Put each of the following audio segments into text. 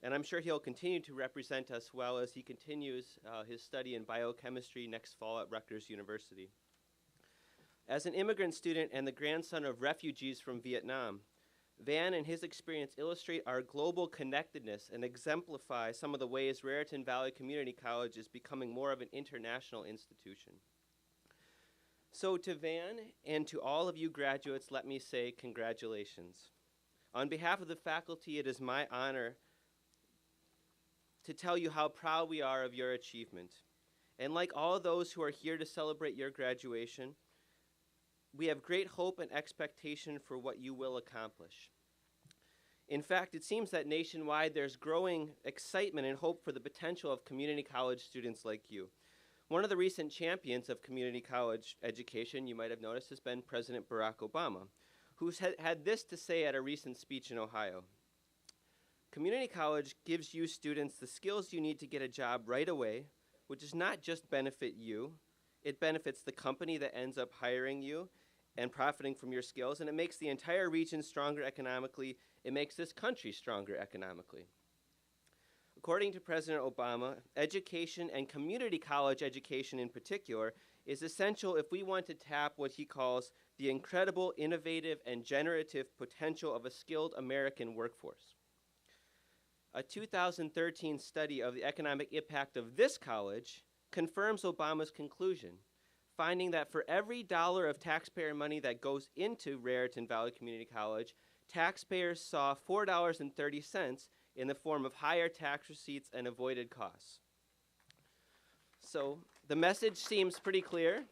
and I'm sure he'll continue to represent us well as he continues his study in biochemistry next fall at Rutgers University. As an immigrant student and the grandson of refugees from Vietnam, Van and his experience illustrate our global connectedness and exemplify some of the ways Raritan Valley Community College is becoming more of an international institution. So to Van and to all of you graduates, let me say congratulations. On behalf of the faculty, it is my honor to tell you how proud we are of your achievement. And like all those who are here to celebrate your graduation, we have great hope and expectation for what you will accomplish. In fact, it seems that nationwide there's growing excitement and hope for the potential of community college students like you. One of the recent champions of community college education, you might have noticed, has been President Barack Obama, who's had this to say at a recent speech in Ohio. Community college gives you students the skills you need to get a job right away, which does not just benefit you, it benefits the company that ends up hiring you and profiting from your skills, and it makes the entire region stronger economically. It makes this country stronger economically. According to President Obama, education and community college education in particular is essential if we want to tap what he calls the incredible, innovative, and generative potential of a skilled American workforce. A 2013 study of the economic impact of this college confirms Obama's conclusion, finding that for every dollar of taxpayer money that goes into Raritan Valley Community College, taxpayers saw $4.30 in the form of higher tax receipts and avoided costs. So the message seems pretty clear.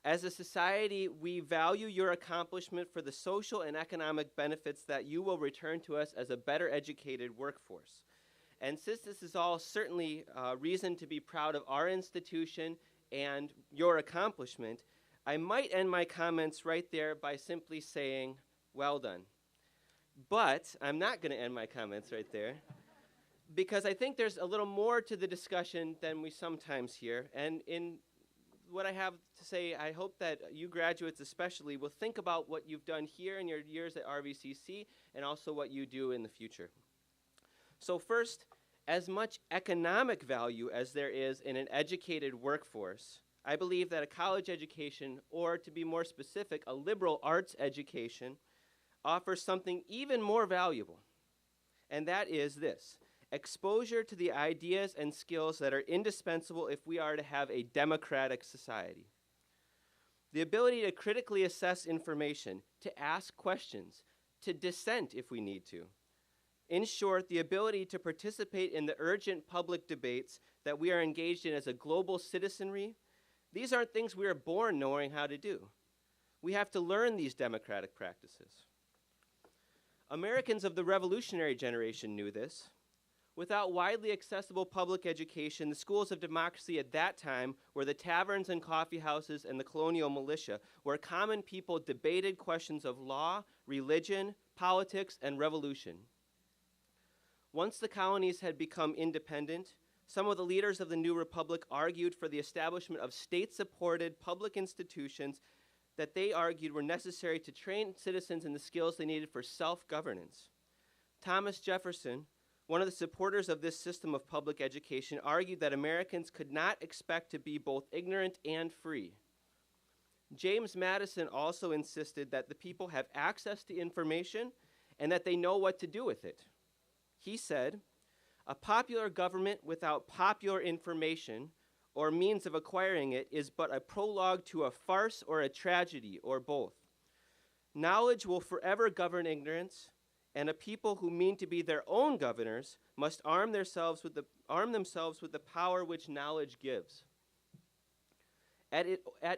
As a society, we value your accomplishment for the social and economic benefits that you will return to us as a better educated workforce. And since this is all certainly reason to be proud of our institution and your accomplishment, I might end my comments right there by simply saying, well done. But I'm not going to end my comments right there, because I think there's a little more to the discussion than we sometimes hear. And in what I have to say, I hope that you graduates especially will think about what you've done here in your years at RVCC and also what you do in the future. So first, as much economic value as there is in an educated workforce, I believe that a college education, or to be more specific, a liberal arts education, offers something even more valuable, and that is this: exposure to the ideas and skills that are indispensable if we are to have a democratic society. The ability to critically assess information, to ask questions, to dissent if we need to. In short, the ability to participate in the urgent public debates that we are engaged in as a global citizenry. These aren't things we are born knowing how to do. We have to learn these democratic practices. Americans of the revolutionary generation knew this. Without widely accessible public education, the schools of democracy at that time were the taverns and coffee houses and the colonial militia, where common people debated questions of law, religion, politics, and revolution. Once the colonies had become independent, some of the leaders of the new republic argued for the establishment of state-supported public institutions that they argued were necessary to train citizens in the skills they needed for self-governance. Thomas Jefferson, one of the supporters of this system of public education, argued that Americans could not expect to be both ignorant and free. James Madison also insisted that the people have access to information and that they know what to do with it. He said, "A popular government without popular information or means of acquiring it is but a prologue to a farce or a tragedy, or both. Knowledge will forever govern ignorance, and a people who mean to be their own governors must arm themselves with the power which knowledge gives." At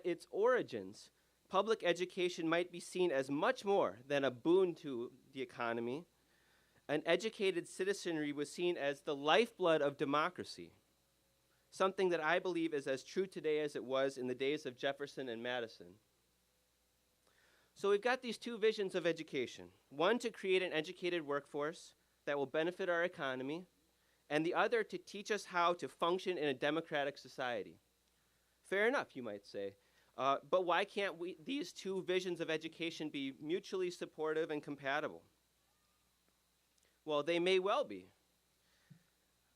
its origins, public education might be seen as much more than a boon to the economy. An educated citizenry was seen as the lifeblood of democracy, something that I believe is as true today as it was in the days of Jefferson and Madison. So we've got these two visions of education: one to create an educated workforce that will benefit our economy, and the other to teach us how to function in a democratic society. Fair enough, you might say. But why can't these two visions of education be mutually supportive and compatible? Well, they may well be.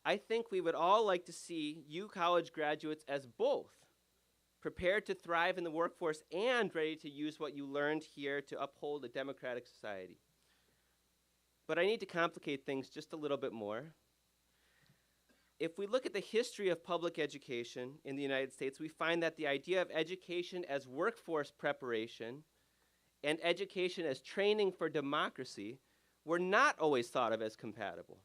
I think we would all like to see you college graduates as both, prepared to thrive in the workforce and ready to use what you learned here to uphold a democratic society. But I need to complicate things just a little bit more. If we look at the history of public education in the United States, we find that the idea of education as workforce preparation and education as training for democracy were not always thought of as compatible.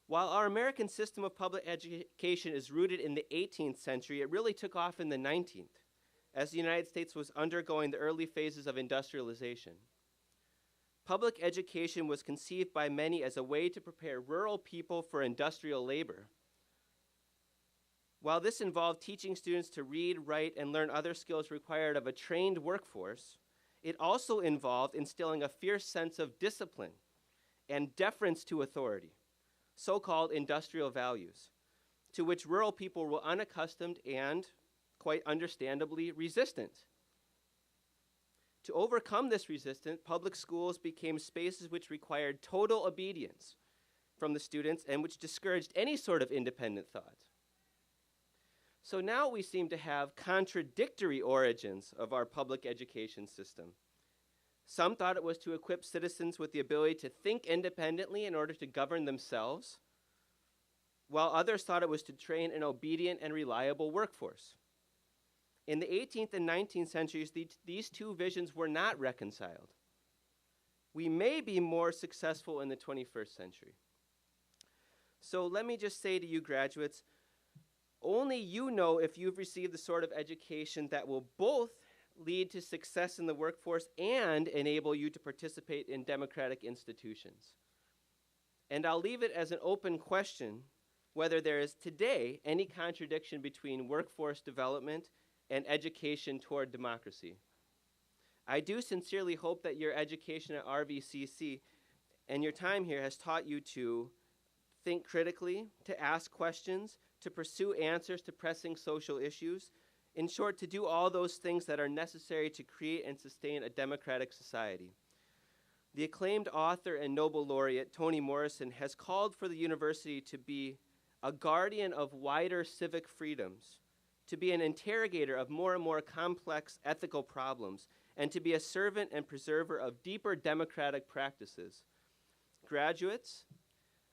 While our American system of public education is rooted in the 18th century, it really took off in the 19th, as the United States was undergoing the early phases of industrialization. Public education was conceived by many as a way to prepare rural people for industrial labor. While this involved teaching students to read, write, and learn other skills required of a trained workforce, it also involved instilling a fierce sense of discipline and deference to authority, so-called industrial values, to which rural people were unaccustomed and, quite understandably, resistant. To overcome this resistance, public schools became spaces which required total obedience from the students and which discouraged any sort of independent thought. So now we seem to have contradictory origins of our public education system. Some thought it was to equip citizens with the ability to think independently in order to govern themselves, while others thought it was to train an obedient and reliable workforce. In the 18th and 19th centuries, these two visions were not reconciled. We may be more successful in the 21st century. So let me just say to you graduates, only you know if you've received the sort of education that will both lead to success in the workforce and enable you to participate in democratic institutions. And I'll leave it as an open question whether there is today any contradiction between workforce development and education toward democracy. I do sincerely hope that your education at RVCC and your time here has taught you to think critically, to ask questions, to pursue answers to pressing social issues, in short, to do all those things that are necessary to create and sustain a democratic society. The acclaimed author and Nobel laureate Toni Morrison has called for the university to be a guardian of wider civic freedoms, to be an interrogator of more and more complex ethical problems, and to be a servant and preserver of deeper democratic practices. Graduates,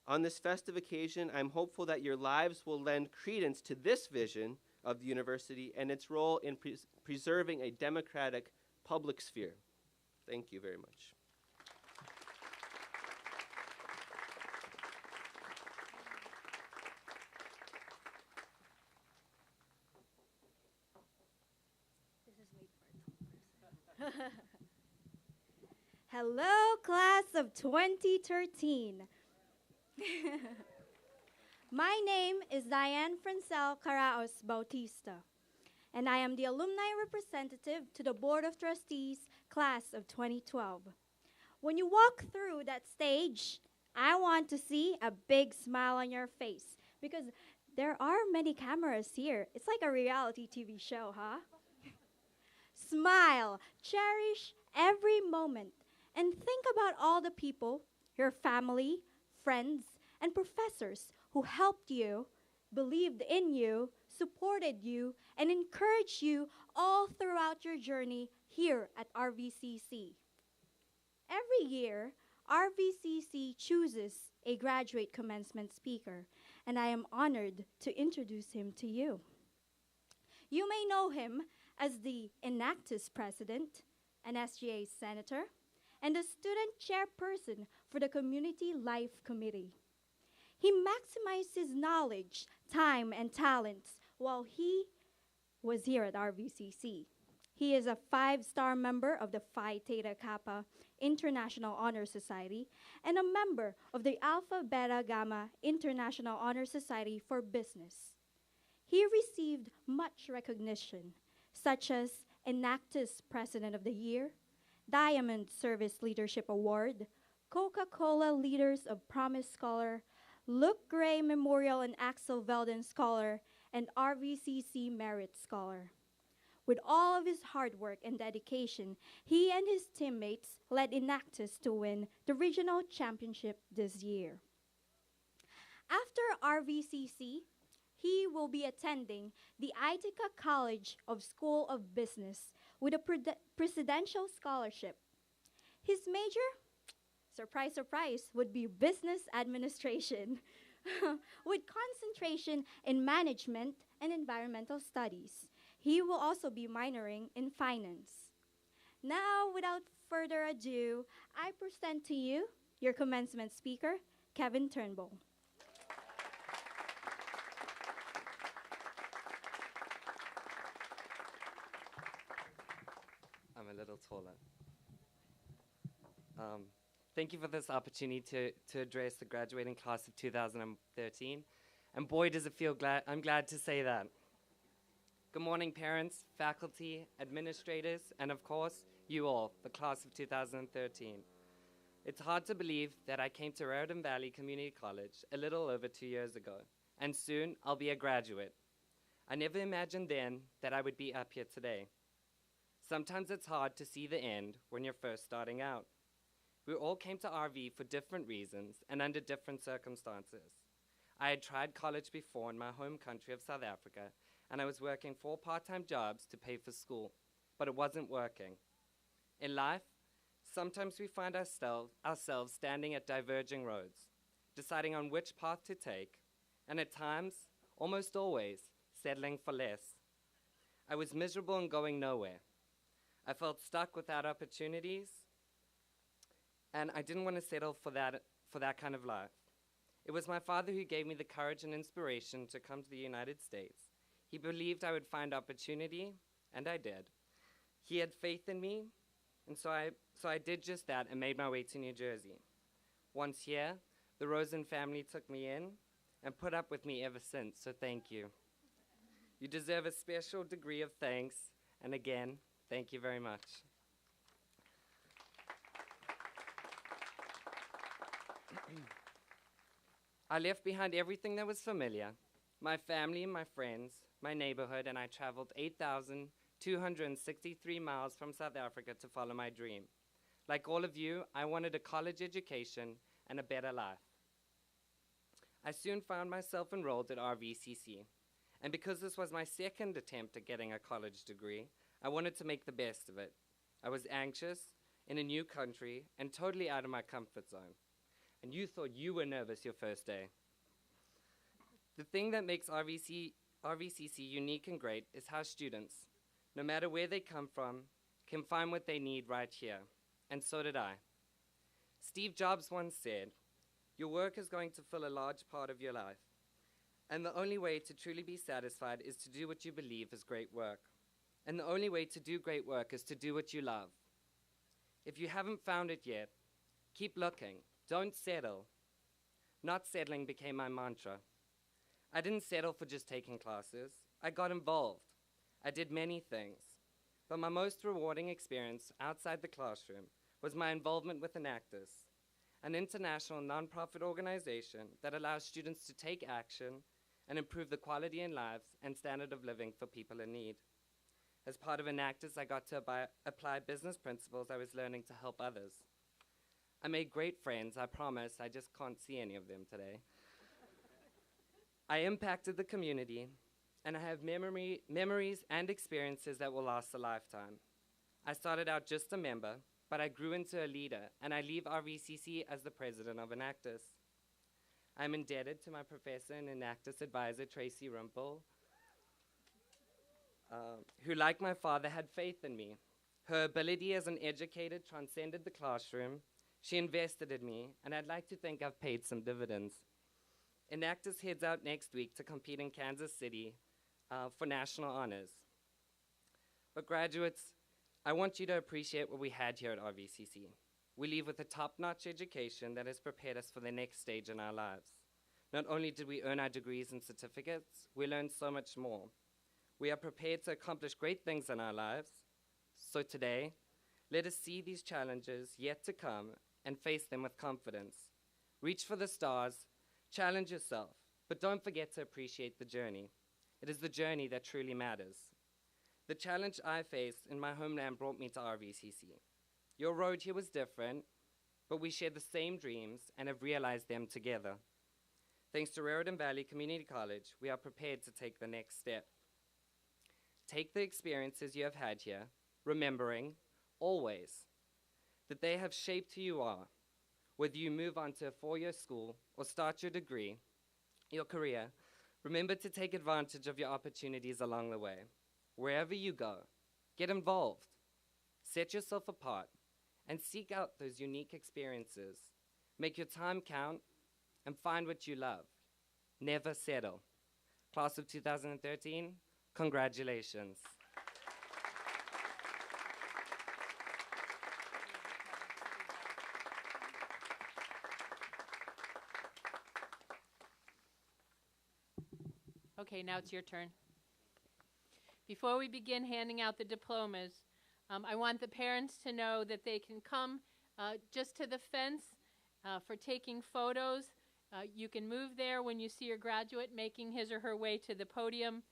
on this festive occasion, I'm hopeful that your lives will lend credence to this vision of the university and its role in preserving a democratic public sphere. Thank you very much. Hello, class of 2013. My name is Diane Francel Caraos Bautista, and I am the alumni representative to the Board of Trustees, class of 2012. When you walk through that stage, I want to see a big smile on your face because there are many cameras here. It's like a reality TV show, huh? Smile, cherish every moment, and think about all the people, your family, friends, and professors who helped you, believed in you, supported you, and encouraged you all throughout your journey here at RVCC. Every year, RVCC chooses a graduate commencement speaker, and I am honored to introduce him to you. You may know him as the Enactus President, an SGA Senator, and the Student Chairperson for the Community Life Committee. He maximized his knowledge, time, and talents while he was here at RVCC. He is a 5-star member of the Phi Theta Kappa International Honor Society and a member of the Alpha Beta Gamma International Honor Society for Business. He received much recognition, such as Enactus President of the Year, Diamond Service Leadership Award, Coca-Cola Leaders of Promise Scholar, Luke Gray Memorial and Axel Velden Scholar, and RVCC Merit Scholar. With all of his hard work and dedication, he and his teammates led Enactus to win the regional championship this year. After RVCC, he will be attending the Ithaca College of School of Business with a presidential scholarship. His major, surprise, surprise, would be business administration with concentration in management and environmental studies. He will also be minoring in finance. Now, without further ado, I present to you your commencement speaker, Kevin Turnbull. I'm a little taller. Thank you for this opportunity to address the graduating class of 2013. And boy, does it feel glad, I'm glad to say that. Good morning, parents, faculty, administrators, and of course, you all, the class of 2013. It's hard to believe that I came to Raritan Valley Community College a little over 2 years ago, and soon I'll be a graduate. I never imagined then that I would be up here today. Sometimes it's hard to see the end when you're first starting out. We all came to RV for different reasons and under different circumstances. I had tried college before in my home country of South Africa, and I was working 4 part-time jobs to pay for school, but it wasn't working. In life, sometimes we find ourselves standing at diverging roads, deciding on which path to take, and at times, almost always, settling for less. I was miserable and going nowhere. I felt stuck without opportunities, and I didn't want to settle for that kind of life. It was my father who gave me the courage and inspiration to come to the United States. He believed I would find opportunity, and I did. He had faith in me, and so I did just that and made my way to New Jersey. Once here, the Rosen family took me in and put up with me ever since, so thank you. You deserve a special degree of thanks, and again, thank you very much. I left behind everything that was familiar, my family, my friends, my neighborhood, and I traveled 8,263 miles from South Africa to follow my dream. Like all of you, I wanted a college education and a better life. I soon found myself enrolled at RVCC, and because this was my second attempt at getting a college degree, I wanted to make the best of it. I was anxious, in a new country, and totally out of my comfort zone. And you thought you were nervous your first day. The thing that makes RVCC unique and great is how students, no matter where they come from, can find what they need right here. And so did I. Steve Jobs once said, "Your work is going to fill a large part of your life. And the only way to truly be satisfied is to do what you believe is great work. And the only way to do great work is to do what you love." If you haven't found it yet, keep looking. Don't settle. Not settling became my mantra. I didn't settle for just taking classes. I got involved. I did many things. But my most rewarding experience outside the classroom was my involvement with Enactus, an international nonprofit organization that allows students to take action and improve the quality in lives and standard of living for people in need. As part of Enactus, I got to apply business principles I was learning to help others. I made great friends, I promise. I just can't see any of them today. I impacted the community, and I have memories and experiences that will last a lifetime. I started out just a member, but I grew into a leader, and I leave RVCC as the president of Enactus. I'm indebted to my professor and Enactus advisor, Tracy Rumpel, who, like my father, had faith in me. Her ability as an educator transcended the classroom. She invested in me, and I'd like to think I've paid some dividends. Enactus heads out next week to compete in Kansas City for national honors. But graduates, I want you to appreciate what we had here at RVCC. We leave with a top-notch education that has prepared us for the next stage in our lives. Not only did we earn our degrees and certificates, we learned so much more. We are prepared to accomplish great things in our lives. So today, let us see these challenges yet to come and face them with confidence. Reach for the stars, challenge yourself, but don't forget to appreciate the journey. It is the journey that truly matters. The challenge I faced in my homeland brought me to RVCC. Your road here was different, but we shared the same dreams and have realized them together. Thanks to Raritan Valley Community College, we are prepared to take the next step. Take the experiences you have had here, remembering, always, that they have shaped who you are. Whether you move on to a four-year school or start your degree, your career, remember to take advantage of your opportunities along the way. Wherever you go, get involved, set yourself apart, and seek out those unique experiences. Make your time count and find what you love. Never settle. Class of 2013, congratulations. Okay, now it's your turn. Before we begin handing out the diplomas, I want the parents to know that they can come just to the fence for taking photos. You can move there when you see your graduate making his or her way to the podium.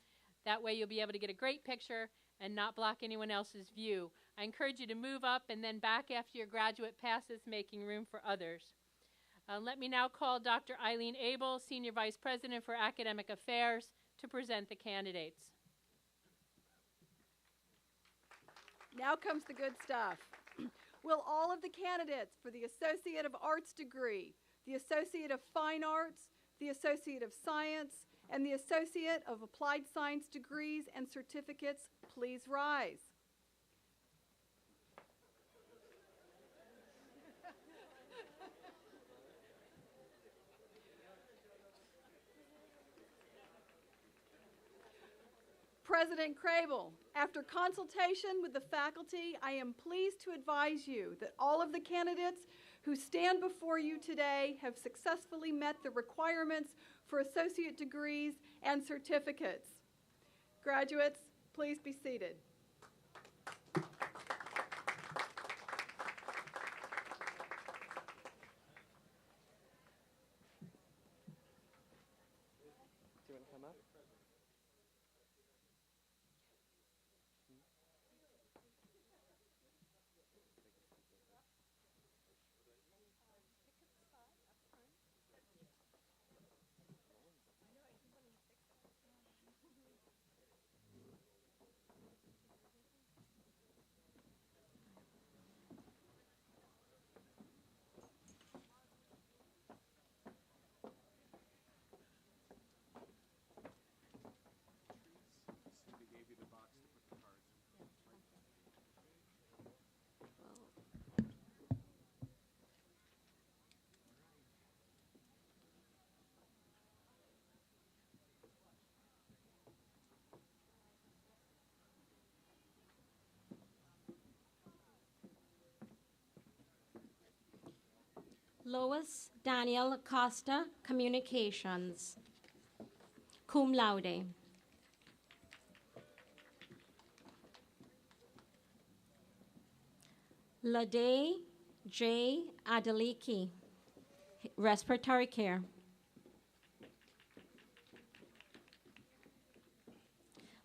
That way you'll be able to get a great picture and not block anyone else's view. I encourage you to move up and then back after your graduate passes, making room for others. Let me now call Dr. Eileen Abel, Senior Vice President for Academic Affairs, to present the candidates. Now comes the good stuff. Will all of the candidates for the Associate of Arts degree, the Associate of Fine Arts, the Associate of Science, and the Associate of Applied Science degrees and certificates please rise? President Crable, after consultation with the faculty, I am pleased to advise you that all of the candidates who stand before you today have successfully met the requirements for associate degrees and certificates. Graduates, please be seated. Do you want to come up? Lois Daniel Acosta, Communications, cum laude. Lade J. Adeliki, Respiratory Care.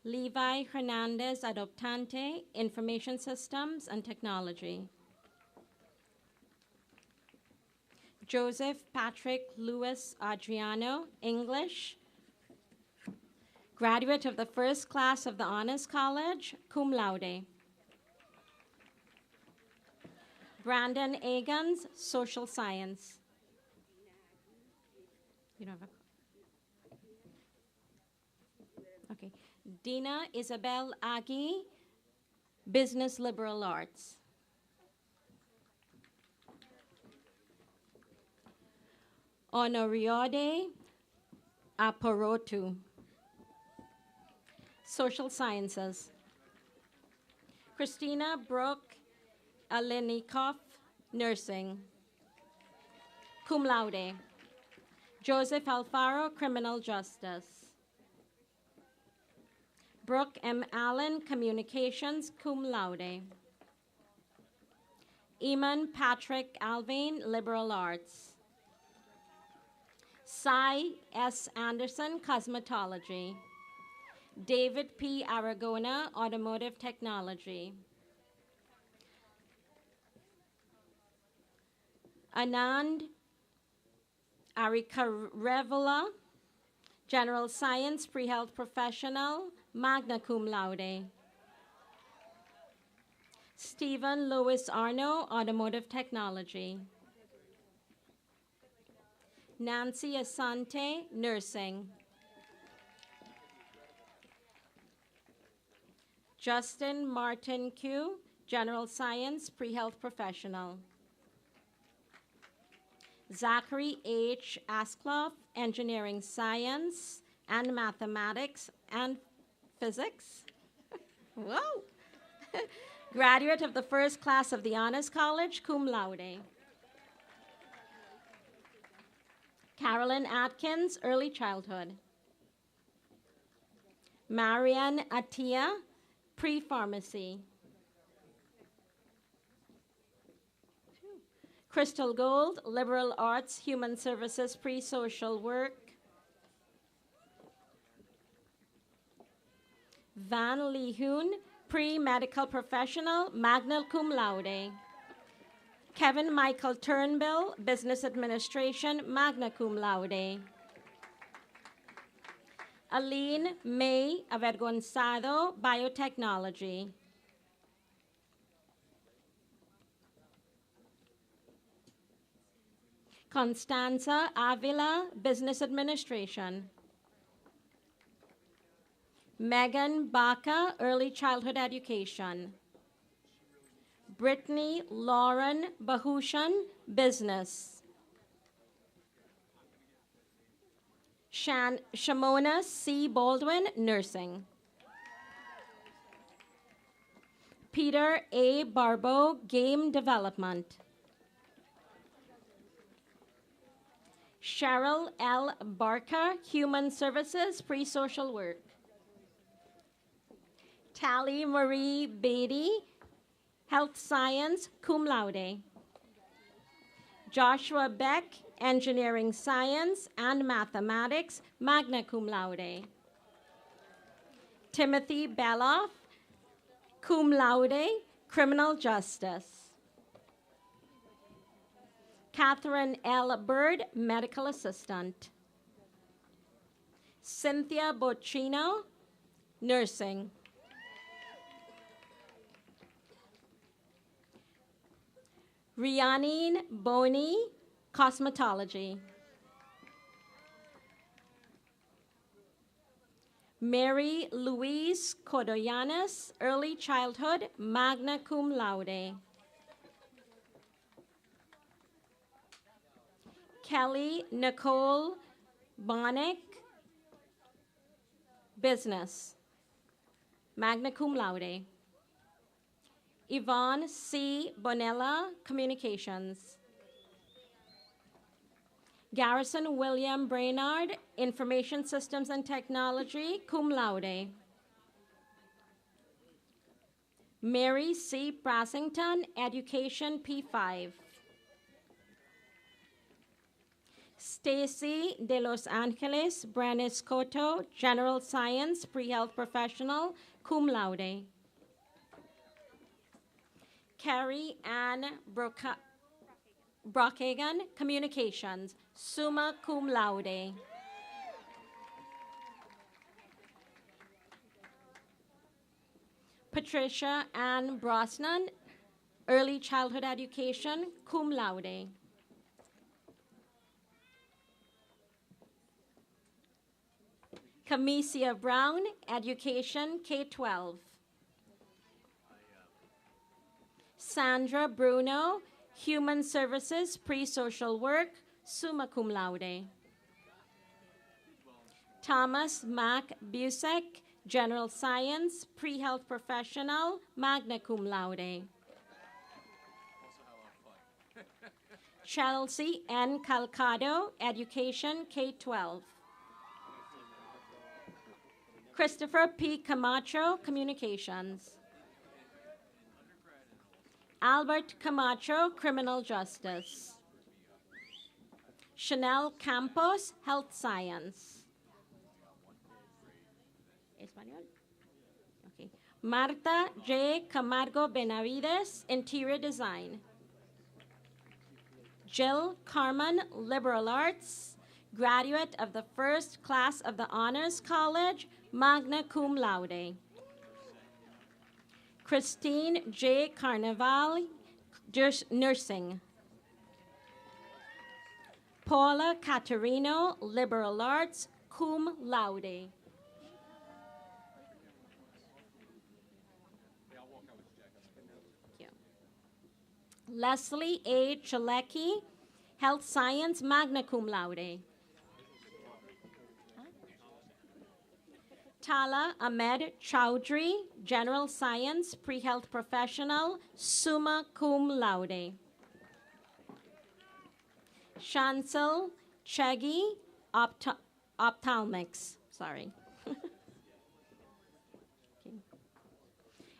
Levi Hernandez Adoptante, Information Systems and Technology. Joseph Patrick Lewis Adriano, English, graduate of the first class of the Honors College, cum laude. Brandon Agans, Social Science. You don't have a... Okay. Dina Isabel Agui, Business Liberal Arts. Honoriade Aporotu, Social Sciences. Christina Brooke Alenikoff, Nursing, cum laude. Joseph Alfaro, Criminal Justice. Brooke M. Allen, Communications, cum laude. Eamon Patrick Alvin, Liberal Arts. Cy S. Anderson, Cosmetology. David P. Aragona, Automotive Technology. Anand Arika Revola, General Science, Pre-Health Professional, magna cum laude. Stephen Louis Arno, Automotive Technology. Nancy Asante, Nursing. Justin Martin Q, General Science, Pre-Health Professional. Zachary H. Askloff, Engineering Science and Mathematics and Physics. Whoa! Graduate of the first class of the Honors College, cum laude. Carolyn Atkins, Early Childhood. Marian Atia, Pre-Pharmacy. Crystal Gold, Liberal Arts, Human Services, Pre-Social Work. Van Lee Hoon, Pre-Medical Professional, magna cum laude. Kevin Michael Turnbull, Business Administration, magna cum laude. Aline May Avergonzado, Biotechnology. Constanza Avila, Business Administration. Megan Baca, Early Childhood Education. Brittany Lauren Bahushan, Business. Shamona C. Baldwin, Nursing. Peter A. Barbeau, Game Development. Cheryl L. Barker, Human Services, Pre-Social Work. Tally Marie Beatty, Health Science, cum laude. Joshua Beck, Engineering Science and Mathematics, magna cum laude. Timothy Beloff, cum laude, Criminal Justice. Catherine L. Bird, Medical Assistant. Cynthia Bocchino, Nursing. Rhianine Boney, Cosmetology. Mary Louise Codoyanis, Early Childhood, magna cum laude. Kelly Nicole Bonick, Business, magna cum laude. Yvonne C. Bonella, Communications. Garrison William Brainard, Information Systems and Technology, cum laude. Mary C. Brassington, Education, P5. Stacy de Los Angeles Brenes Cotto, General Science, Pre-Health Professional, cum laude. Carrie Ann Brockhagen, Communications, summa cum laude. Patricia Ann Brosnan, Early Childhood Education, cum laude. Camicia Brown, Education, K-12. Sandra Bruno, Human Services, Pre-Social Work, summa cum laude. Thomas Mack Busek, General Science, Pre-Health Professional, magna cum laude. Chelsea N. Calcado, Education, K-12. Christopher P. Camacho, Communications. Albert Camacho, Criminal Justice. Chanel Campos, Health Science. Español? Okay. Marta J. Camargo Benavides, Interior Design. Jill Carman, liberal arts, graduate of the first class of the Honors College, magna cum laude. Christine J. Carnevale, nursing. Paula Caterino, liberal arts, cum laude. Leslie A. Chalecki, health science, magna cum laude. Tala Ahmed Chowdhury, general science, pre-health professional, summa cum laude. Shansel Cheggy, ophthalmics, sorry. Okay.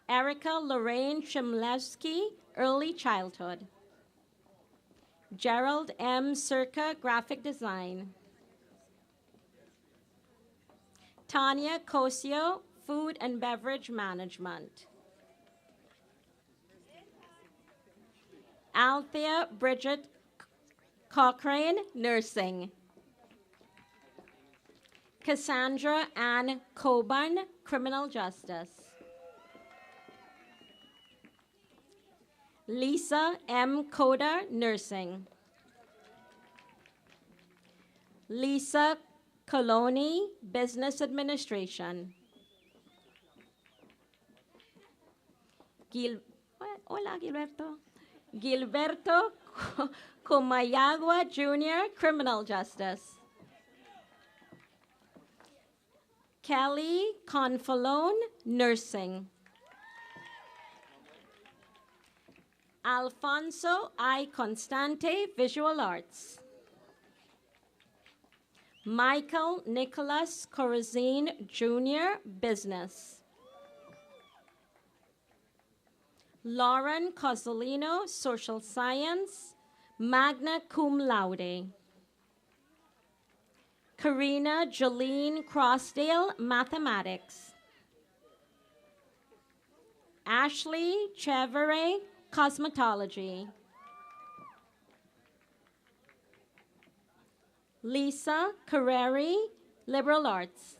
Erica Lorraine Chmielavsky, early childhood. Gerald M. Circa, graphic design. Tanya Cosio, food and beverage management. Althea Bridget Cochrane, nursing. Cassandra Ann Coburn, criminal justice. Lisa M. Coda, nursing. Lisa Coloni, business administration. Hola, Gilberto. Gilberto Comayagua Jr., criminal justice. Kelly Confalone, nursing. Alfonso I. Constante, visual arts. Michael Nicholas Corazine Jr., business. Lauren Cozzolino, social science, magna cum laude. Karina Jolene Crossdale, mathematics. Ashley Chevere, cosmetology. Lisa Carreri, liberal arts.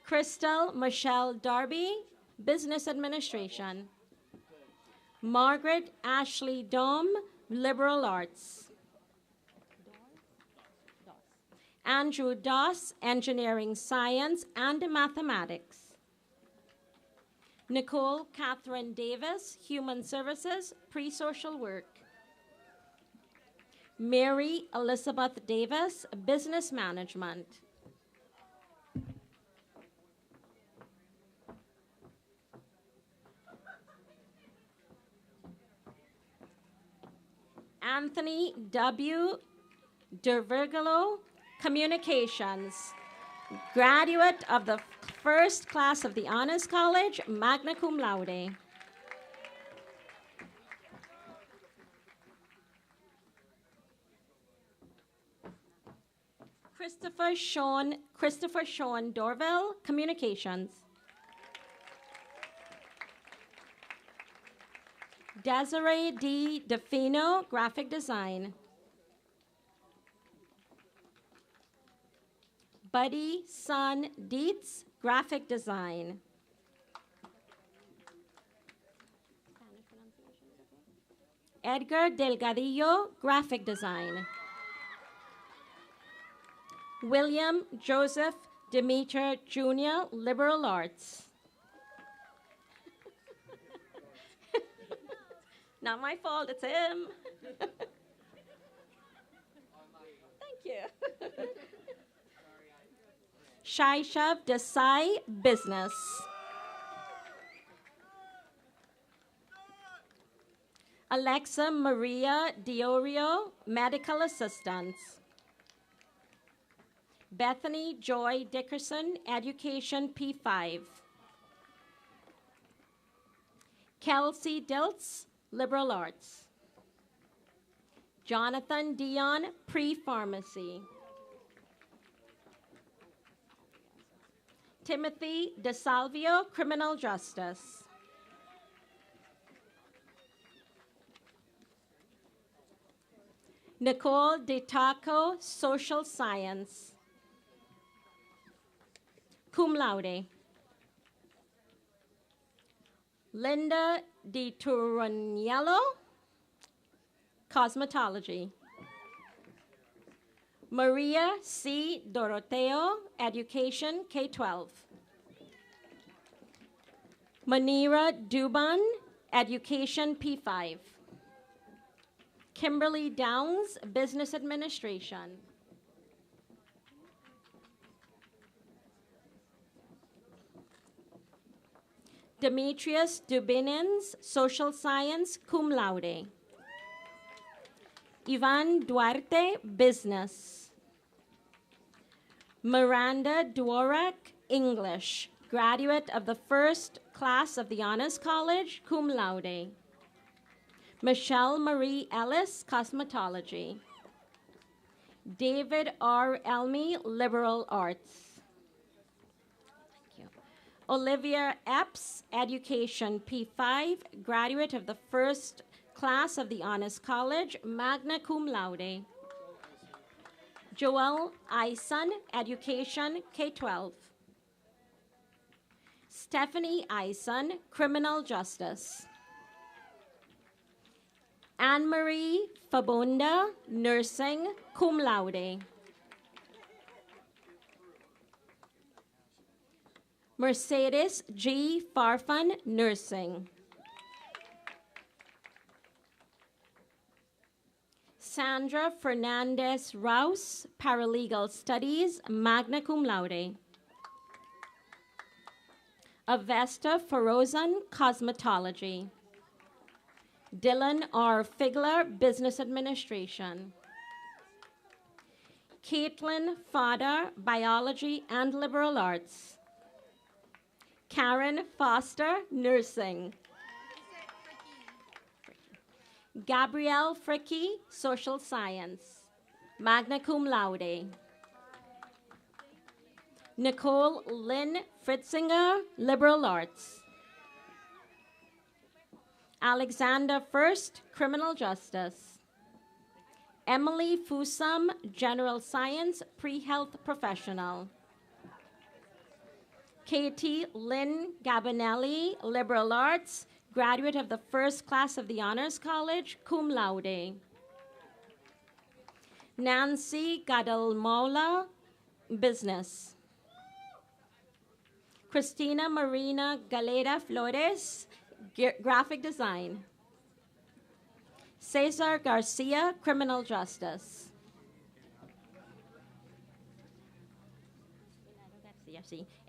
Crystal Michelle Darby, business administration. Margaret Ashley Dome, liberal arts. Andrew Doss, engineering science and mathematics. Nicole Catherine Davis, human services, pre-social work. Mary Elizabeth Davis, business management. Anthony W. DeVirgolo, communications. Graduate of the first class of the Honors College, magna cum laude. Christopher Sean Dorville, communications. Desiree D. DeFino, graphic design. Buddy Son Dietz, graphic design. Edgar Delgadillo, graphic design. William Joseph Demeter Jr., liberal arts. Not my fault, it's him. Thank you. Shaishav Desai, business. Alexa Maria Diorio, medical assistance. Bethany Joy Dickerson, education P5. Kelsey Diltz, liberal arts. Jonathan Dion, pre-pharmacy. Timothy DeSalvio, criminal justice. Nicole De Taco, Social Science, cum laude. Linda Di Turaniello, Cosmetology. Maria C. Doroteo, Education, K-12. Manira Duban, Education, P5. Kimberly Downs, Business Administration. Demetrius Dubinins, Social Science, cum laude. Ivan Duarte, Business. Miranda Dworak, English, graduate of the first class of the Honors College, cum laude. Michelle Marie Ellis, Cosmetology. David R. Elmy, Liberal Arts. Olivia Epps, Education, P5, graduate of the first class of the Honors College, magna cum laude. Joel Eisen, Education, K-12. Stephanie Eisen, Criminal Justice. Anne-Marie Fabunda, Nursing, cum laude. Mercedes G. Farfan, Nursing. Sandra Fernandez Rouse, Paralegal Studies, magna cum laude. Avesta Ferozan, Cosmetology. Dylan R. Figler, Business Administration. Caitlin Fodder, Biology and Liberal Arts. Karen Foster, Nursing. Gabrielle Fricky, Social Science, magna cum laude. Nicole Lynn Fritzinger, Liberal Arts. Alexander First, Criminal Justice. Emily Fusam, General Science, Pre-Health Professional. Katie Lynn Gabinelli, Liberal Arts, graduate of the first class of the Honors College, cum laude. Nancy Gadalmola, Business. Christina Marina Galera Flores, Graphic Design. Cesar Garcia, Criminal Justice.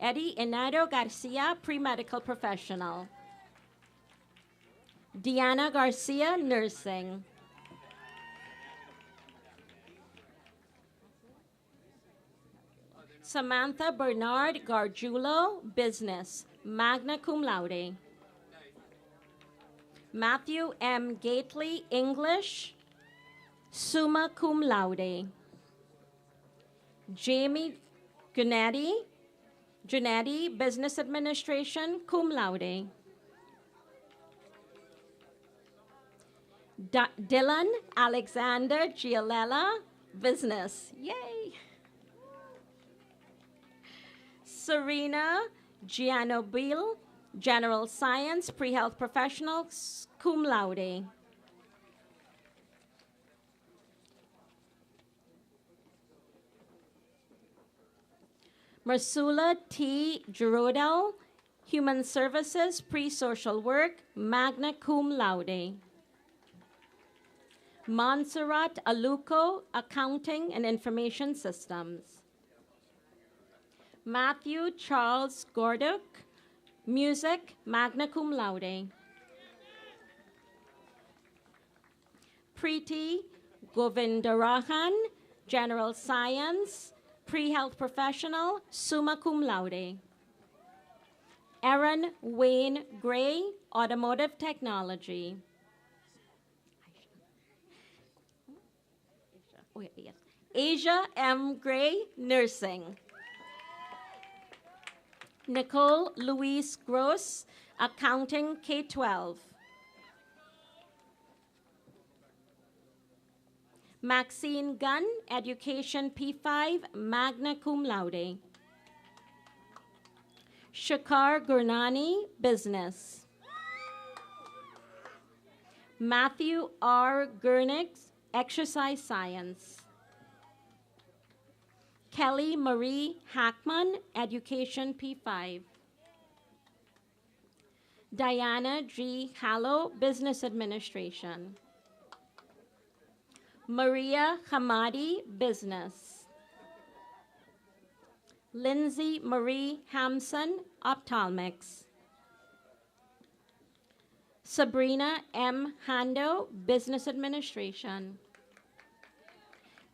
Eddie Enado Garcia, Pre-Medical Professional. Deanna Garcia, Nursing. Samantha Bernard Gargiulo, Business, magna cum laude. Matthew M. Gately, English, summa cum laude. Jamie Giannetti, Business Administration, cum laude. Dylan Alexander Gialella, Business, yay. Serena Gianobil, General Science, Pre-Health Professional, cum laude. Marsula T. Girodel, Human Services, Pre-Social Work, magna cum laude. Montserrat Aluco, Accounting and Information Systems. Matthew Charles Gorduk, Music, magna cum laude. Preeti Govindarajan, General Science, Pre-Health Professional, summa cum laude. Aaron Wayne Gray, Automotive Technology. Asia M. Gray, Nursing. Nicole Louise Gross, Accounting, K-12. Maxine Gunn, Education P5, magna cum laude. Shakar Gurnani, Business. Matthew R. Gurnix, Exercise Science. Kelly Marie Hackman, Education P5. Diana G. Hallow, Business Administration. Maria Hamadi, Business. Lindsay Marie Hampson, Ophthalmics. Sabrina M. Hando, Business Administration.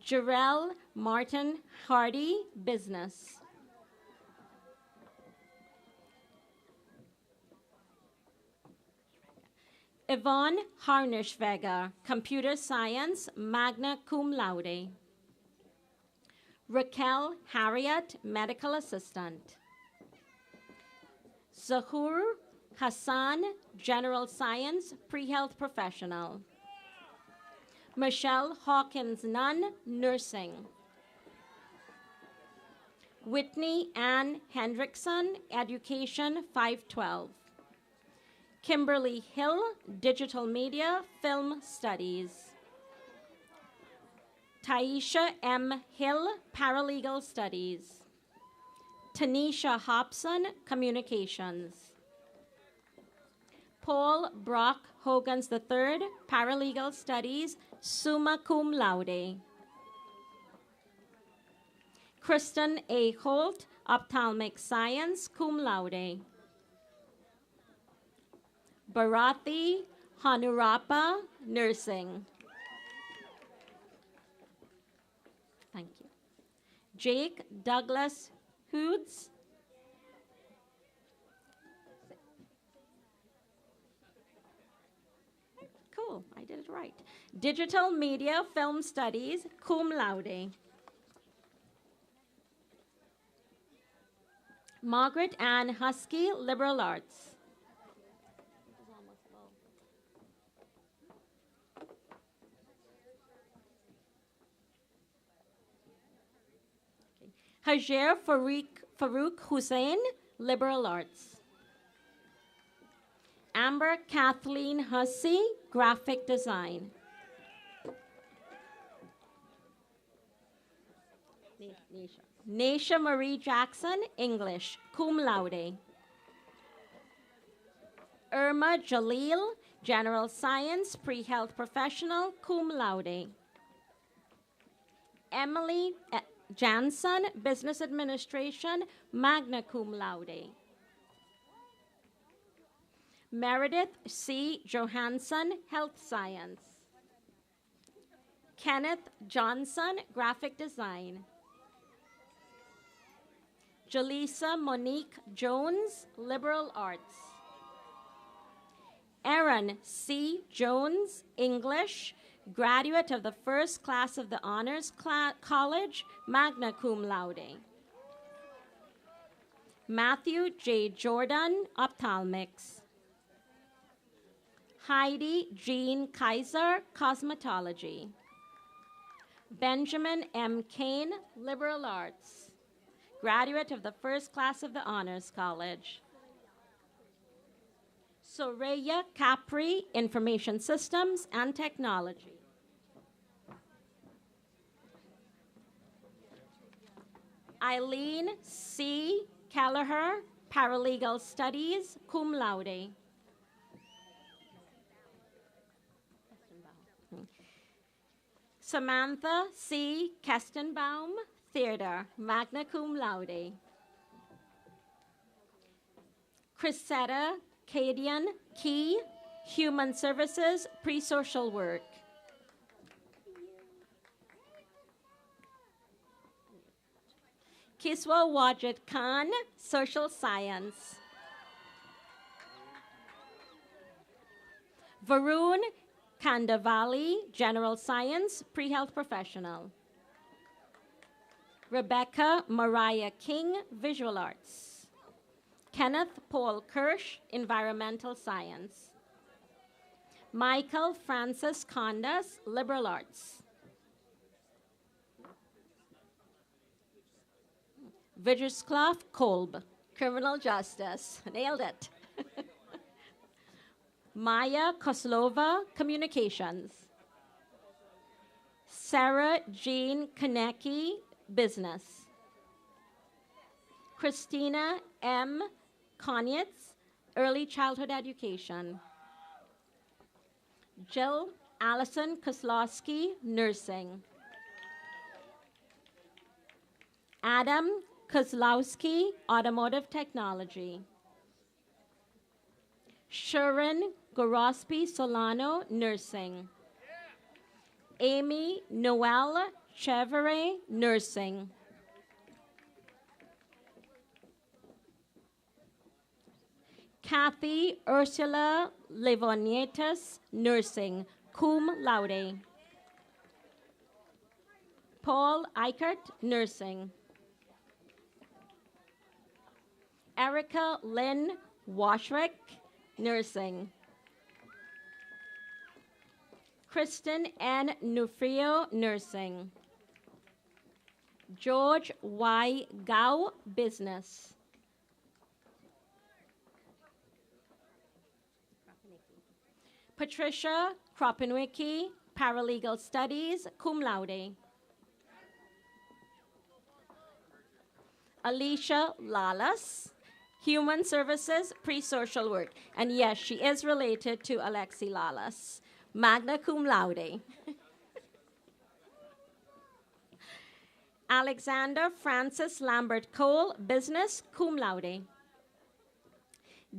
Jarell Martin Hardy, Business. Yvonne Harnisch-Vega, Computer Science, magna cum laude. Raquel Harriet, Medical Assistant. Zahur Hassan, General Science, Pre-Health Professional. Michelle Hawkins Nunn, Nursing. Whitney Ann Hendrickson, Education 512. Kimberly Hill, Digital Media, Film Studies. Taisha M. Hill, Paralegal Studies. Tanisha Hobson, Communications. Paul Brock Hogans III, Paralegal Studies, summa cum laude. Kristen A. Holt, Ophthalmic Science, cum laude. Bharati Hanurappa, Nursing. Thank you. Jake Douglas Hoods. Cool, I did it right. Digital Media Film Studies, cum laude. Margaret Ann Husky, Liberal Arts. Hajer Farouk Hussein, Liberal Arts. Amber Kathleen Hussey, Graphic Design. Nisha Marie Jackson, English, cum laude. Irma Jalil, General Science, Pre-Health Professional, cum laude. Emily Jansen, Business Administration, magna cum laude. Meredith C. Johansson, Health Science. Kenneth Johnson, Graphic Design. Jaleesa Monique Jones, Liberal Arts. Aaron C. Jones, English, graduate of the first class of the Honors College, magna cum laude. Matthew J. Jordan, Ophthalmics. Heidi Jean Kaiser, Cosmetology. Benjamin M. Kane, Liberal Arts, graduate of the first class of the Honors College. Soraya Capri, Information Systems and Technology. Eileen C. Kelleher, Paralegal Studies, cum laude. Samantha C. Kestenbaum, Theater, magna cum laude. Chrisetta Cadian Key, Human Services, Pre-Social Work. Kiswa Wajid Khan, Social Science. Varun Kandavali, General Science, Pre-Health Professional. Rebecca Mariah King, Visual Arts. Kenneth Paul Kirsch, Environmental Science. Michael Francis Condas, Liberal Arts. Vigersclough Kolb, criminal justice. Nailed it. Maya Koslova, communications. Sarah Jean Konecki, business. Christina M. Konitz, early childhood education. Jill Allison Koslowski, nursing. Adam Kozlowski, automotive technology. Sharon Gorospi Solano, nursing. Amy Noelle Chevere, nursing. Kathy Ursula Levonietis, nursing, cum laude. Paul Eichert, nursing. Erica Lynn Washwick, nursing. Kristen N. Nufrio, nursing. George Y. Gao, business. Patricia Kropinwicki, paralegal studies, cum laude. Alicia Lalas, human services, pre-social work. And yes, she is related to Alexi Lalas, magna cum laude. Alexander Francis Lambert Cole, business, cum laude.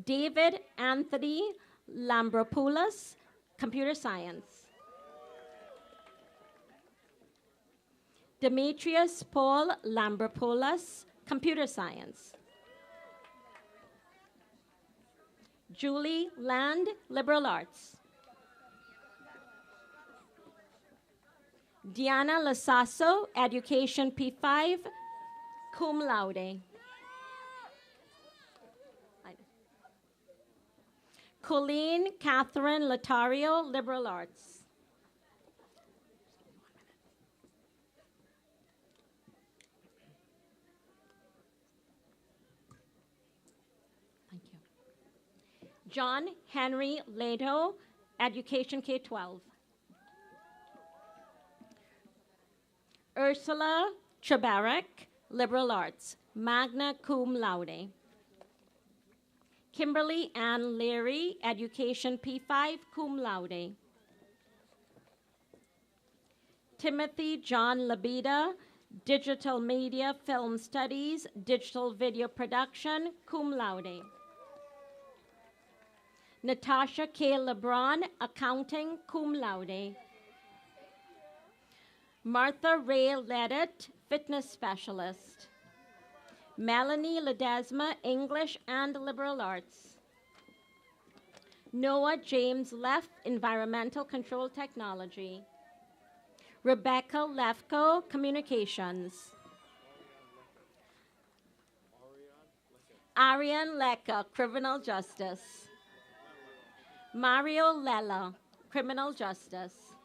David Anthony Lambropoulos, computer science. Demetrius Paul Lambropoulos, computer science. Julie Land, liberal arts. Diana Lasasso, education P5, cum laude. Colleen Catherine Lotario, liberal arts. Thank you. John Henry Leto, education K-12. Ursula Chabarek, liberal arts, magna cum laude. Kimberly Ann Leary, education P5, cum laude. Timothy John Labida, digital media, film studies, digital video production, cum laude. Natasha K. LeBron, accounting, cum laude. Martha Ray Ledet, fitness specialist. Melanie Ledesma, English and liberal arts. Noah James Leff, environmental control technology. Rebecca Lefko, communications. Ariane Lecca, criminal justice. Mario Lella, criminal justice.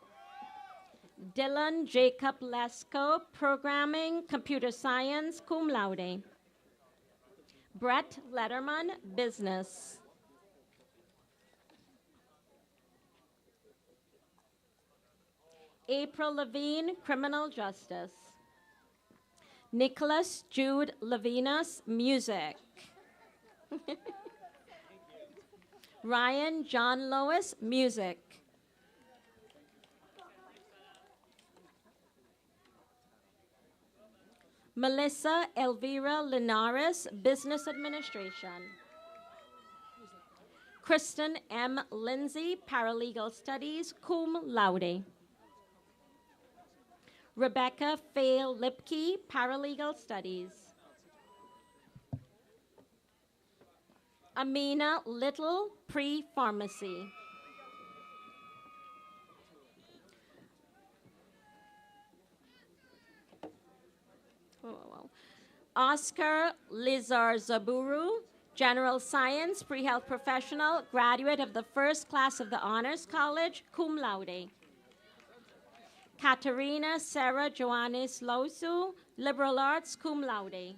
Dylan Jacob Lesko, programming, computer science, cum laude. Brett Letterman, business. April Levine, criminal justice. Nicholas Jude Levinas, music. Ryan John Lois, music. Melissa Elvira Linares, business administration. Kristen M. Lindsay, paralegal studies, cum laude. Rebecca Faye Lipke, paralegal studies. Amina Little, pre-pharmacy. Oscar Lizar Zaburu, general science, pre-health professional, graduate of the first class of the Honors College, cum laude. Katerina Sarah Joannis Losu, liberal arts, cum laude.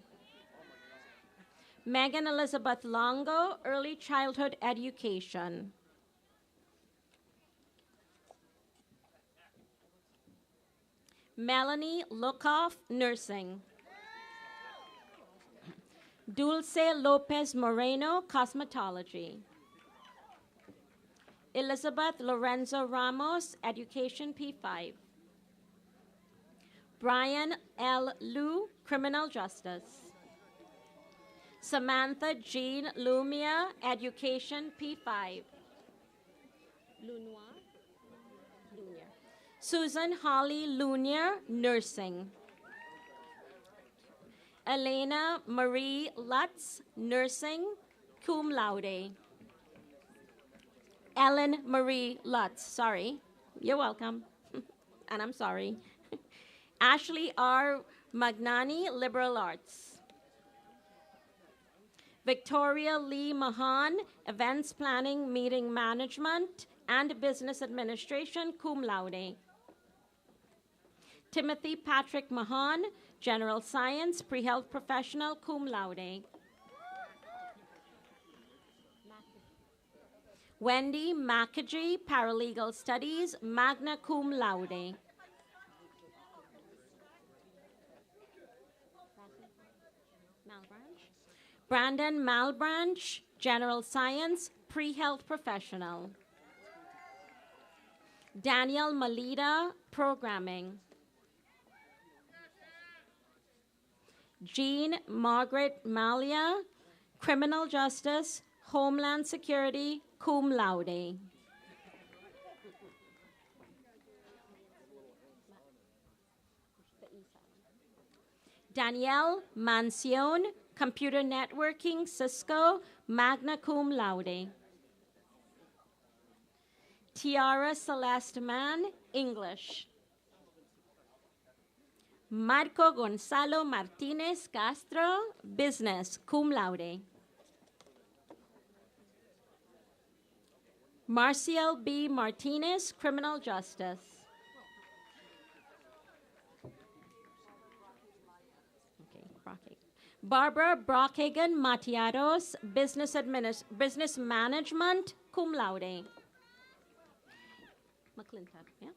Megan Elizabeth Longo, Early Childhood Education. Melanie Lukoff, Nursing. Dulce Lopez Moreno, Cosmetology. Elizabeth Lorenzo Ramos, Education P5. Brian L. Liu, Criminal Justice. Samantha Jean Lumia, Education P5. Lunoir? Lunier. Susan Holly Lunier, Nursing. Elena Marie Lutz, Nursing, cum laude. Ellen Marie Lutz, sorry. You're welcome. And I'm sorry. Ashley R. Magnani, Liberal Arts. Victoria Lee Mahan, Events Planning, Meeting Management, and Business Administration, cum laude. Timothy Patrick Mahan, General Science, Pre-Health Professional, cum laude. Wendy Makagi, Paralegal Studies, magna cum laude. Brandon Malbranch, General Science, Pre-Health Professional. Daniel Malita, Programming. Jean Margaret Malia, Criminal Justice, Homeland Security, cum laude. Danielle Mancione, Computer Networking, Cisco, magna cum laude. Tiara Celeste Mann, English. Marco Gonzalo Martinez Castro, Business, cum laude. Marcial B. Martinez, Criminal Justice. Barbara Brockhagen Matiaros, Business Management, cum laude. McClintock, yeah.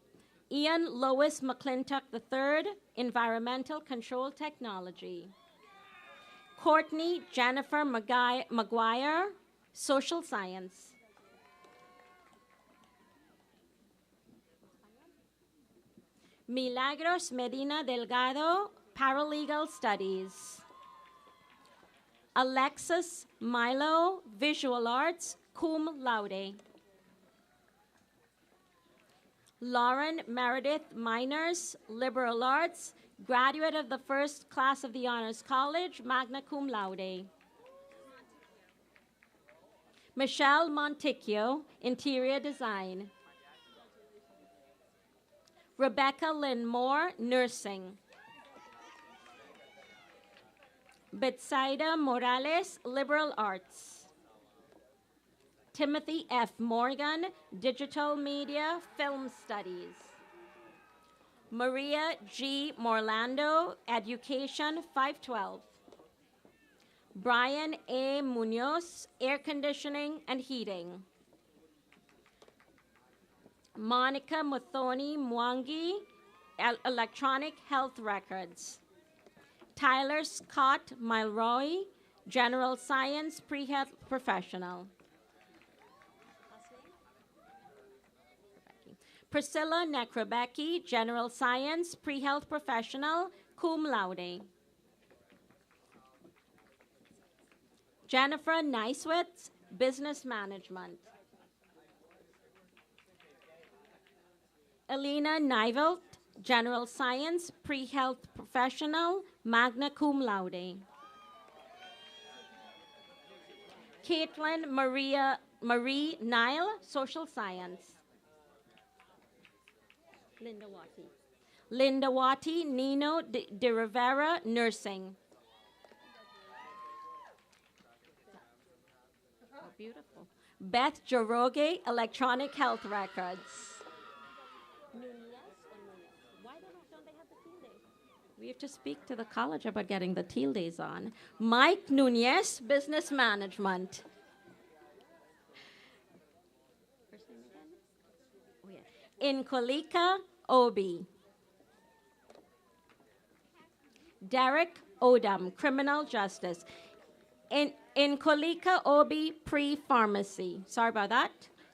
Ian Lois McClintock III, Environmental Control Technology. Courtney Jennifer Maguire, Social Science. Milagros Medina Delgado, Paralegal Studies. Alexis Milo, Visual Arts, cum laude. Lauren Meredith Miners, Liberal Arts, graduate of the first class of the Honors College, magna cum laude. Michelle Monticchio, Interior Design. Rebecca Lynn Moore, Nursing. Betsaida Morales, Liberal Arts. Timothy F. Morgan, Digital Media, Film Studies. Maria G. Morlando, Education 512. Brian A. Munoz, Air Conditioning and Heating. Monica Muthoni Mwangi, Electronic Health Records. Tyler Scott Milroy, General Science Pre-Health Professional. Priscilla Necrobecki, General Science Pre-Health Professional, cum laude. Jennifer Neiswitz, Business Management. Elena Nivelt, General Science Pre-Health Professional, magna cum laude. Caitlin Marie Nile, Social Science. Linda Watty Nino de Rivera, Nursing. Oh, beautiful. Beth Joroge, Electronic Health Records. We have to speak to the college about getting the teal days on. Mike Nunez, Business Management. First name again? Oh, yeah. Inkolika Obi. Derek Odom, Criminal Justice. Inkolika Obi, Pre-Pharmacy. Sorry about that.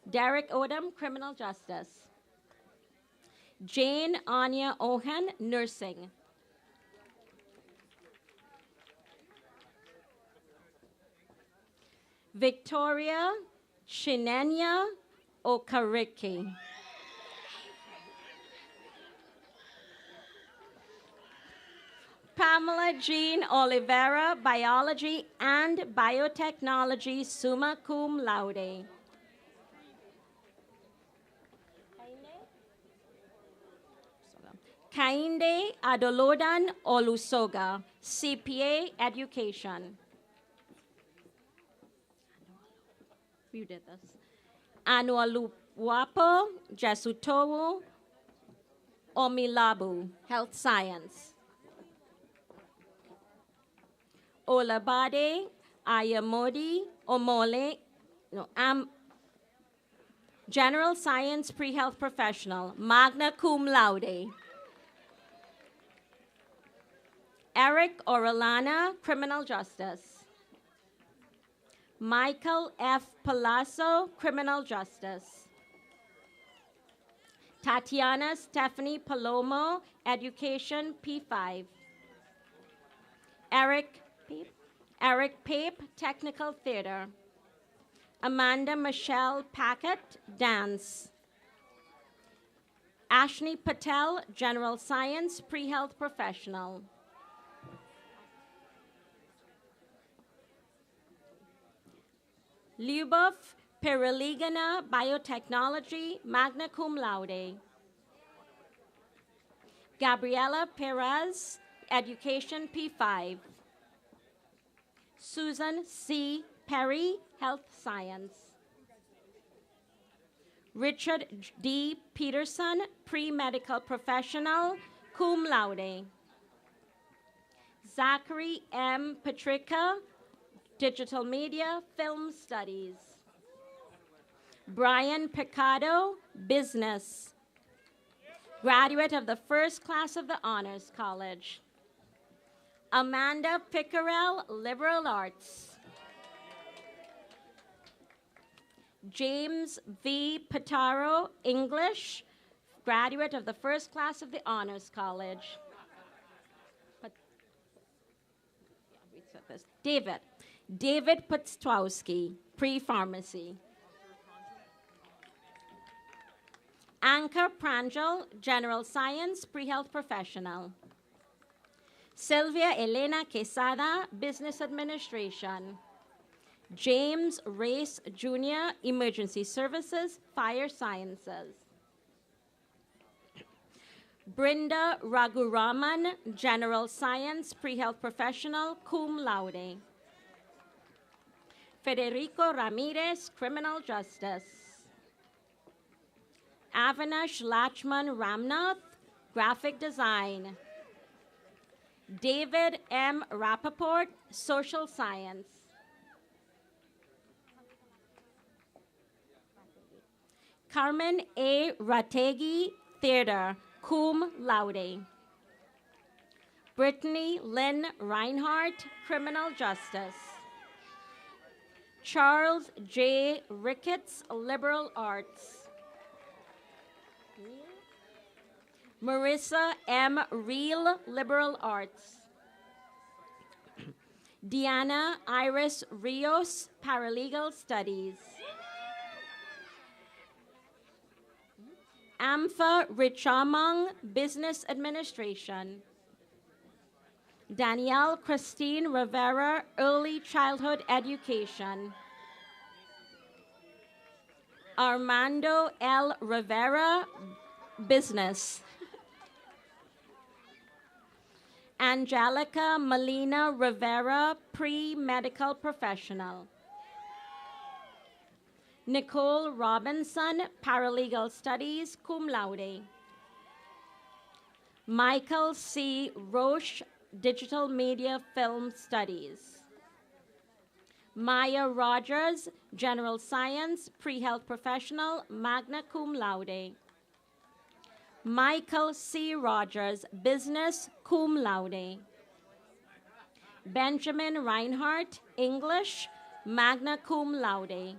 Derek Odom, Criminal Justice. Jane Anya Ohan, Nursing. Victoria Shinenya Okariki. Pamela Jean Oliveira, Biology and Biotechnology, summa cum laude. Kainde Adolodan Olusoga, CPA Education. You did this. Anualuwapo Jesutowu Omilabu, Health Science. Olabade Ayamodi Omole, General Science Pre-Health Professional, magna cum laude. Eric Orellana, Criminal Justice. Michael F. Palazzo, Criminal Justice. Tatiana Stephanie Palomo, Education, P5. Eric Pape, Technical Theater. Amanda Michelle Packett, Dance. Ashni Patel, General Science, Pre-Health Professional. Lyubov Periligina, Biotechnology, magna cum laude. Gabriela Perez, Education, P5. Susan C. Perry, Health Science. Richard D. Peterson, Pre-Medical Professional, cum laude. Zachary M. Patrica, Digital Media, Film Studies. Brian Picado, Business. Graduate of the first class of the Honors College. Amanda Pickerel, Liberal Arts. James V. Pitaro, English. Graduate of the first class of the Honors College. David Putztowski, Pre-Pharmacy. Anka Pranjal, General Science, Pre-Health Professional. Sylvia Elena Quesada, Business Administration. James Race Jr., Emergency Services, Fire Sciences. Brinda Raghuraman, General Science, Pre-Health Professional, cum laude. Federico Ramirez, Criminal Justice. Avinash Lachman Ramnath, Graphic Design. David M. Rappaport, Social Science. Carmen A. Rategi, Theater, cum laude. Brittany Lynn Reinhardt, Criminal Justice. Charles J. Ricketts, Liberal Arts. Marissa M. Reel, Liberal Arts. Diana Iris Rios, Paralegal Studies. Ampha Richamong, Business Administration. Danielle Christine Rivera, Early Childhood Education. Armando L. Rivera, Business. Angelica Melina Rivera, Pre-Medical Professional. Nicole Robinson, Paralegal Studies, cum laude. Michael C. Roche, Digital Media Film Studies. Maya Rogers, General Science, Pre-Health Professional, magna cum laude. Michael C. Rogers, Business, cum laude. Benjamin Reinhardt, English, magna cum laude.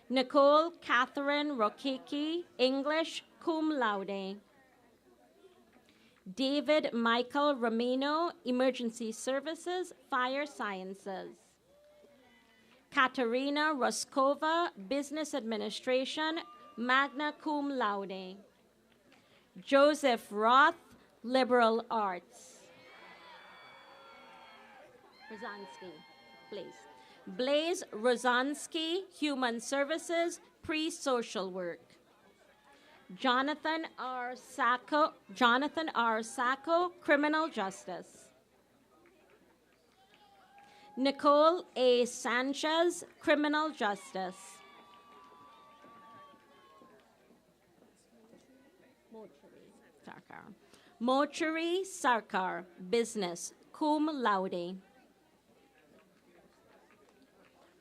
Nicole Catherine Rokicki, English, cum laude. David Michael Ramino, Emergency Services, Fire Sciences. Katerina Roskova, Business Administration, magna cum laude. Joseph Roth, Liberal Arts. Rosansky, please. Blaise Rosansky, Human Services, Pre-Social Work. Jonathan R. Sacco, Criminal Justice. Nicole A. Sanchez, Criminal Justice. Mochari Sarkar, Business, cum laude.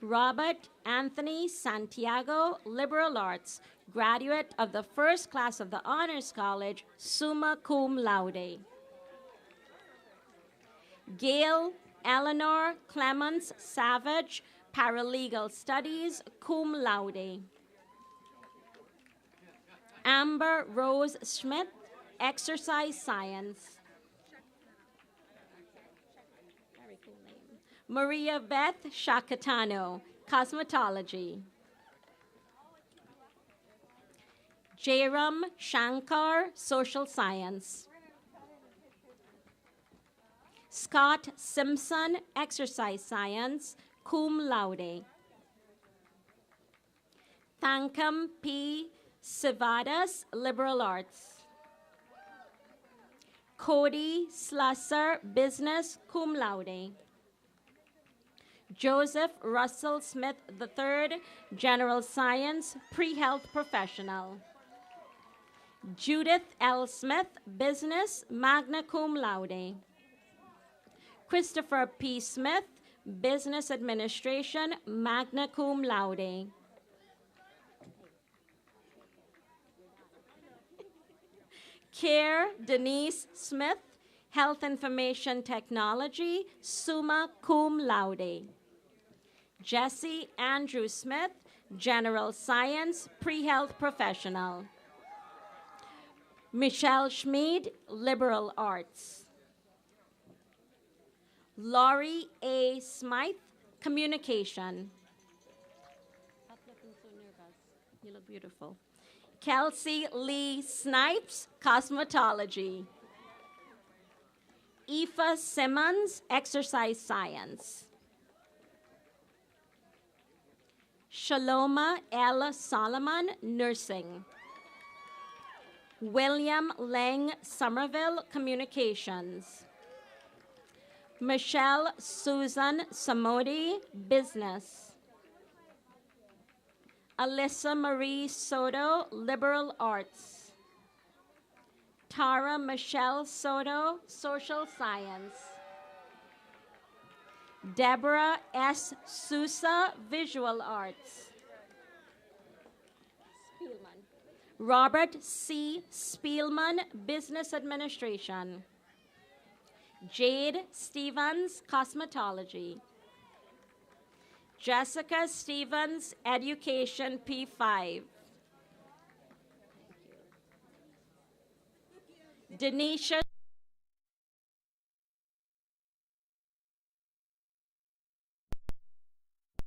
Robert Anthony Santiago, Liberal Arts, graduate of the first class of the Honors College, summa cum laude. Gail Eleanor Clements Savage, Paralegal Studies, cum laude. Amber Rose Schmidt, Exercise Science. Maria Beth Shakatano, Cosmetology. Jairam Shankar, Social Science. Scott Simpson, Exercise Science, cum laude. Thankam P. Sivadas, Liberal Arts. Cody Slusser, Business, cum laude. Joseph Russell Smith III, General Science, Pre-Health Professional. Judith L. Smith, Business, magna cum laude. Christopher P. Smith, Business Administration, magna cum laude. Care Denise Smith, Health Information Technology, summa cum laude. Jesse Andrew Smith, General Science, Pre-Health Professional. Michelle Schmid, Liberal Arts. Laurie A. Smythe, Communication. Stop looking so nervous. You look beautiful. Kelsey Lee Snipes, Cosmetology. Aoife Simmons, Exercise Science. Shaloma L. Solomon, Nursing. William Lang Somerville, Communications. Michelle Susan Samodi, Business. Alyssa Marie Soto, Liberal Arts. Tara Michelle Soto, Social Science. Deborah S. Sousa, Visual Arts. Spielman. Robert C. Spielman, Business Administration. Jade Stevens, Cosmetology. Jessica Stevens, Education, P5. Denisha